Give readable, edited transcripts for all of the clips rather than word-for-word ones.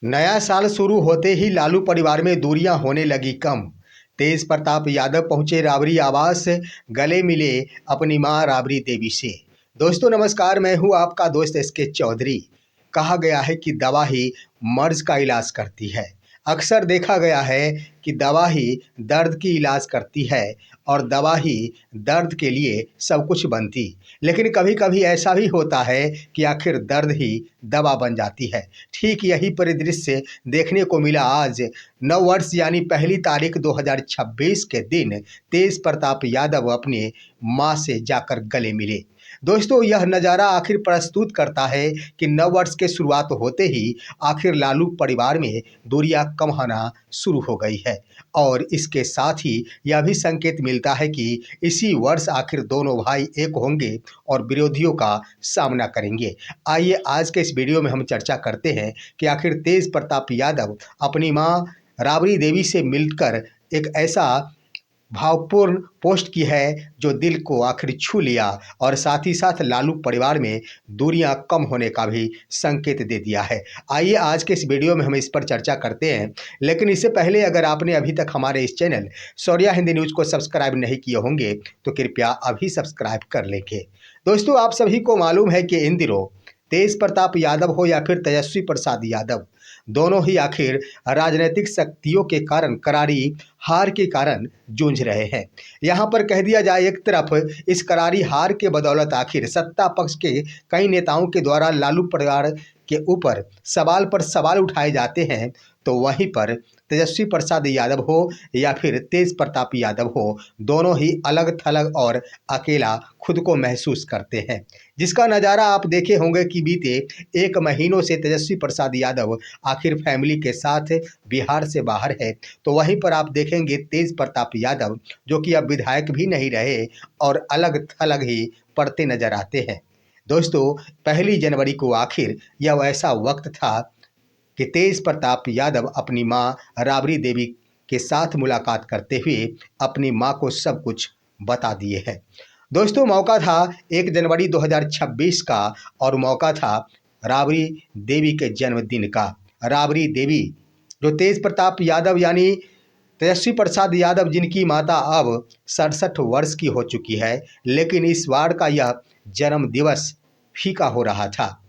नया साल शुरू होते ही लालू परिवार में दूरियां होने लगी कम। तेज प्रताप यादव पहुंचे राबड़ी आवास, गले मिले अपनी मां राबड़ी देवी से। दोस्तों नमस्कार, मैं हूं आपका दोस्त एसके चौधरी। कहा गया है कि दवा ही मर्ज का इलाज करती है। अक्सर देखा गया है कि दवा ही दर्द की इलाज करती है और दवा ही दर्द के लिए सब कुछ बनती। लेकिन कभी कभी ऐसा भी होता है कि आखिर दर्द ही दवा बन जाती है। ठीक यही परिदृश्य देखने को मिला आज नववर्ष यानी पहली तारीख 2026 के दिन तेज प्रताप यादव अपने मां से जाकर गले मिले। दोस्तों यह नज़ारा आखिर प्रस्तुत करता है कि नववर्ष के शुरुआत होते ही आखिर लालू परिवार में दूरियां कम होना शुरू हो गई है और इसके साथ ही यह भी संकेत मिलता है कि इसी वर्ष आखिर दोनों भाई एक होंगे और विरोधियों का सामना करेंगे। आइए आज के इस वीडियो में हम चर्चा करते हैं कि आखिर तेज प्रताप यादव अपनी मां राबड़ी देवी से मिलकर एक ऐसा भावपूर्ण पोस्ट की है जो दिल को आखिर छू लिया और साथ ही साथ लालू परिवार में दूरियां कम होने का भी संकेत दे दिया है। आइए आज के इस वीडियो में हम इस पर चर्चा करते हैं, लेकिन इससे पहले अगर आपने अभी तक हमारे इस चैनल शौर्या हिंदी न्यूज़ को सब्सक्राइब नहीं किए होंगे तो कृपया अभी सब्सक्राइब कर लेंगे। दोस्तों आप सभी को मालूम है कि इन दिनों तेज प्रताप यादव हो या फिर तेजस्वी प्रसाद यादव, दोनों ही आखिर राजनीतिक शक्तियों के कारण करारी हार के कारण जूझ रहे हैं। यहाँ पर कह दिया जाए, एक तरफ इस करारी हार के बदौलत आखिर सत्ता पक्ष के कई नेताओं के द्वारा लालू परिवार के ऊपर सवाल पर सवाल उठाए जाते हैं, तो वहीं पर तेजस्वी प्रसाद यादव हो या फिर तेज प्रताप यादव हो, दोनों ही अलग थलग और अकेला खुद को महसूस करते हैं। जिसका नज़ारा आप देखे होंगे कि बीते एक महीनों से तेजस्वी प्रसाद यादव आखिर फैमिली के साथ बिहार से बाहर है, तो वहीं पर आप देखेंगे तेज प्रताप यादव जो कि अब विधायक भी नहीं रहे और अलग थलग ही पड़ते नजर आते हैं। दोस्तों 1 जनवरी को आखिर यह ऐसा वक्त था कि तेज प्रताप यादव अपनी मां राबड़ी देवी के साथ मुलाकात करते हुए अपनी मां को सब कुछ बता दिए हैं। दोस्तों मौका था 1 जनवरी 2026 का और मौका था राबड़ी देवी के जन्मदिन का। राबड़ी देवी जो तेज प्रताप यादव यानी तेजस्वी प्रसाद यादव जिनकी माता अब 67 वर्ष की हो चुकी है, लेकिन इस बार का यह जन्म दिवस फीका हो रहा था।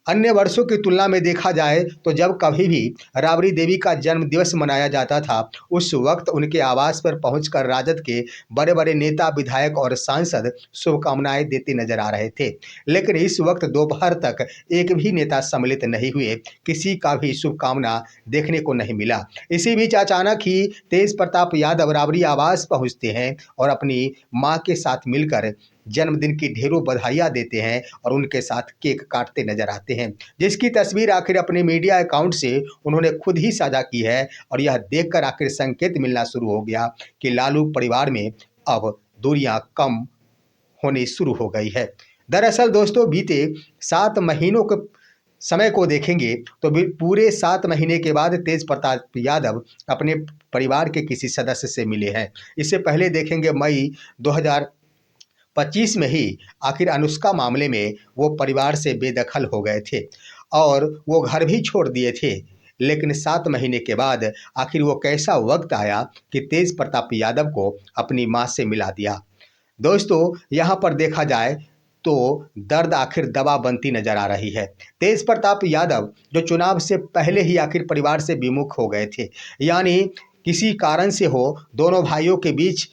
अन्य वर्षों की तुलना में देखा जाए तो जब कभी भी राबड़ी देवी का जन्म दिवस मनाया जाता था, उस वक्त उनके आवास पर पहुंचकर राजद के बड़े बड़े नेता, विधायक और सांसद शुभकामनाएं देते नजर आ रहे थे। लेकिन इस वक्त दोपहर तक एक भी नेता सम्मिलित नहीं हुए, किसी का भी शुभकामना देखने को नहीं मिला। इसी बीच अचानक ही तेज प्रताप यादव राबड़ी आवास पहुंचते हैं और अपनी मां के साथ मिलकर जन्मदिन की ढेरों बधाइयाँ देते हैं और उनके साथ केक काटते नजर आते हैं, जिसकी तस्वीर आखिर अपने मीडिया अकाउंट से उन्होंने खुद ही साझा की है। और यह देखकर आखिर संकेत मिलना शुरू हो गया कि लालू परिवार में अब दूरियां कम होनी शुरू हो गई है। दरअसल दोस्तों बीते 7 महीनों के समय को देखेंगे तो पूरे 7 महीने के बाद तेज प्रताप यादव अपने परिवार के किसी सदस्य से मिले हैं। इससे पहले देखेंगे मई 2025 में ही आखिर अनुष्का मामले में वो परिवार से बेदखल हो गए थे और वो घर भी छोड़ दिए थे। लेकिन 7 महीने के बाद आखिर वो कैसा वक्त आया कि तेज प्रताप यादव को अपनी मां से मिला दिया। दोस्तों यहाँ पर देखा जाए तो दर्द आखिर दवा बनती नजर आ रही है। तेज प्रताप यादव जो चुनाव से पहले ही आखिर परिवार से विमुख हो गए थे, यानी किसी कारण से हो दोनों भाइयों के बीच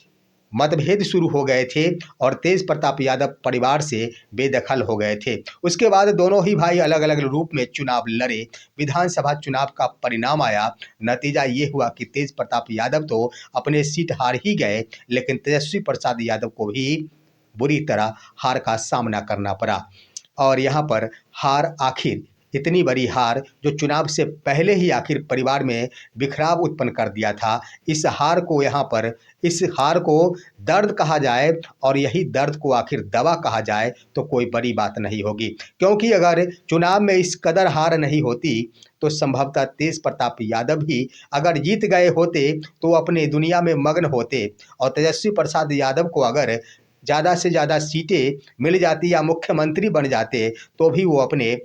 मतभेद शुरू हो गए थे और तेज प्रताप यादव परिवार से बेदखल हो गए थे। उसके बाद दोनों ही भाई अलग अलग रूप में चुनाव लड़े। विधानसभा चुनाव का परिणाम आया, नतीजा ये हुआ कि तेज प्रताप यादव तो अपने सीट हार ही गए, लेकिन तेजस्वी प्रसाद यादव को भी बुरी तरह हार का सामना करना पड़ा। और यहाँ पर हार आखिर इतनी बड़ी हार जो चुनाव से पहले ही आखिर परिवार में बिखराव उत्पन्न कर दिया था, इस हार को यहाँ पर इस हार को दर्द कहा जाए और यही दर्द को आखिर दवा कहा जाए तो कोई बड़ी बात नहीं होगी। क्योंकि अगर चुनाव में इस कदर हार नहीं होती तो संभवतः तेज प्रताप यादव भी अगर जीत गए होते तो अपने दुनिया में मग्न होते और तेजस्वी प्रसाद यादव को अगर ज़्यादा से ज़्यादा सीटें मिल जाती या मुख्यमंत्री बन जाते तो भी वो अपने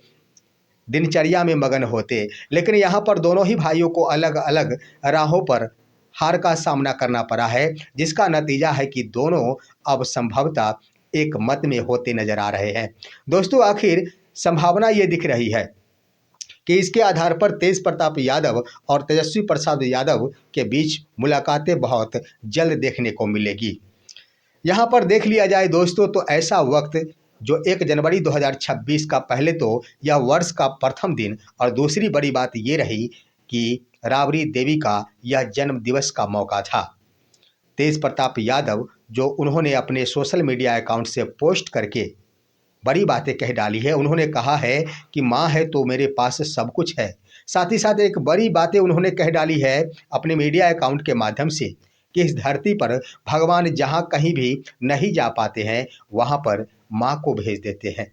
दिनचर्या में मगन होते, लेकिन यहाँ पर दोनों ही भाइयों को अलग अलग राहों पर हार का सामना करना पड़ा है, जिसका नतीजा है कि दोनों अब संभवतः एक मत में होते नजर आ रहे हैं। दोस्तों, आखिर संभावना ये दिख रही है कि इसके आधार पर तेज प्रताप यादव और तेजस्वी प्रसाद यादव के बीच मुलाकातें बहुत जल्द देखने को मिलेगी। यहाँ पर देख लिया जाए दोस्तों, तो ऐसा वक्त जो 1 जनवरी 2026 का, पहले तो यह वर्ष का प्रथम दिन, और दूसरी बड़ी बात ये रही कि राबड़ी देवी का यह जन्म दिवस का मौका था। तेज प्रताप यादव जो उन्होंने अपने सोशल मीडिया अकाउंट से पोस्ट करके बड़ी बातें कह डाली है। उन्होंने कहा है कि माँ है तो मेरे पास सब कुछ है। साथ ही साथ एक बड़ी बातें उन्होंने कह डाली है अपने मीडिया अकाउंट के माध्यम से कि इस धरती पर भगवान जहाँ कहीं भी नहीं जा पाते हैं, वहाँ पर माँ को भेज देते हैं।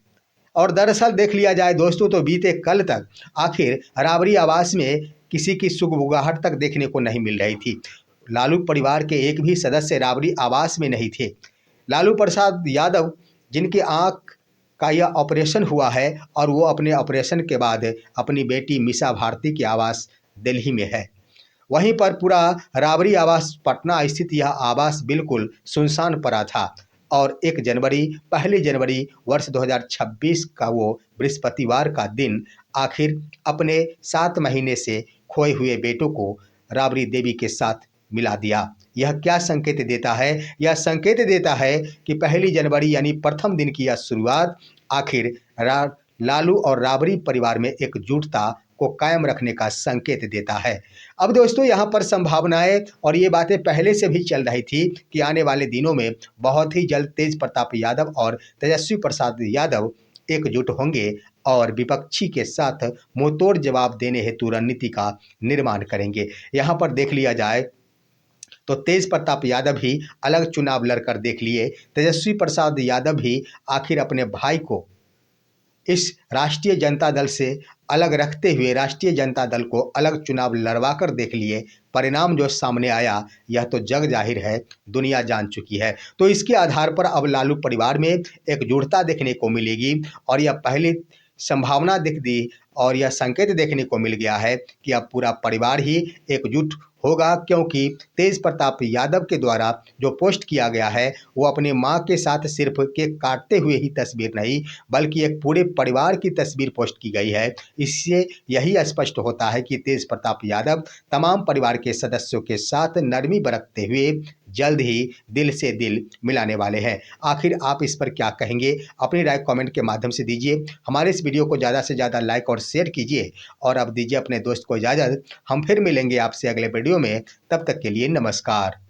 और दरअसल देख लिया जाए दोस्तों, तो बीते कल तक आखिर राबड़ी आवास में किसी की सुगबुगाहट तक देखने को नहीं मिल रही थी। लालू परिवार के एक भी सदस्य राबड़ी आवास में नहीं थे। लालू प्रसाद यादव, जिनकी आंख का यह ऑपरेशन हुआ है, और वो अपने ऑपरेशन के बाद अपनी बेटी मीसा भारती की आवास दिल्ली में है। वहीं पर पूरा राबड़ी आवास पटना स्थित यह आवास बिल्कुल सुनसान पड़ा था, और 1 जनवरी, 1 जनवरी वर्ष 2026 का वो बृहस्पतिवार का दिन आखिर अपने 7 महीने से खोए हुए बेटों को राबड़ी देवी के साथ मिला दिया। यह क्या संकेत देता है? यह संकेत देता है कि 1 जनवरी यानी प्रथम दिन की यह शुरुआत आखिर लालू और राबड़ी परिवार में एकजुटता को कायम रखने का संकेत देता है। अब दोस्तों, यहाँ पर संभावनाएं और ये बातें पहले से भी चल रही थी कि आने वाले दिनों में बहुत ही जल्द तेज प्रताप यादव और तेजस्वी प्रसाद यादव एकजुट होंगे और विपक्षी के साथ मुंहतोड़ जवाब देने हेतु रणनीति का निर्माण करेंगे। यहाँ पर देख लिया जाए तो तेज प्रताप यादव भी अलग चुनाव लड़कर देख लिए, तेजस्वी प्रसाद यादव भी आखिर अपने भाई को इस राष्ट्रीय जनता दल से अलग रखते हुए राष्ट्रीय जनता दल को अलग चुनाव लड़वा कर देख लिए। परिणाम जो सामने आया यह तो जग जाहिर है, दुनिया जान चुकी है। तो इसके आधार पर अब लालू परिवार में एकजुटता देखने को मिलेगी, और यह पहली संभावना दिख दी और यह संकेत देखने को मिल गया है कि अब पूरा परिवार ही एकजुट होगा, क्योंकि तेज प्रताप यादव के द्वारा जो पोस्ट किया गया है वो अपने मां के साथ सिर्फ केक काटते हुए ही तस्वीर नहीं, बल्कि एक पूरे परिवार की तस्वीर पोस्ट की गई है। इससे यही स्पष्ट होता है कि तेज प्रताप यादव तमाम परिवार के सदस्यों के साथ नरमी बरतते हुए जल्द ही दिल से दिल मिलाने वाले हैं। आखिर आप इस पर क्या कहेंगे? अपनी राय कमेंट के माध्यम से दीजिए। हमारे इस वीडियो को ज़्यादा से ज़्यादा लाइक और शेयर कीजिए, और अब दीजिए अपने दोस्त को इजाज़त। हम फिर मिलेंगे आपसे अगले वीडियो में। तब तक के लिए नमस्कार।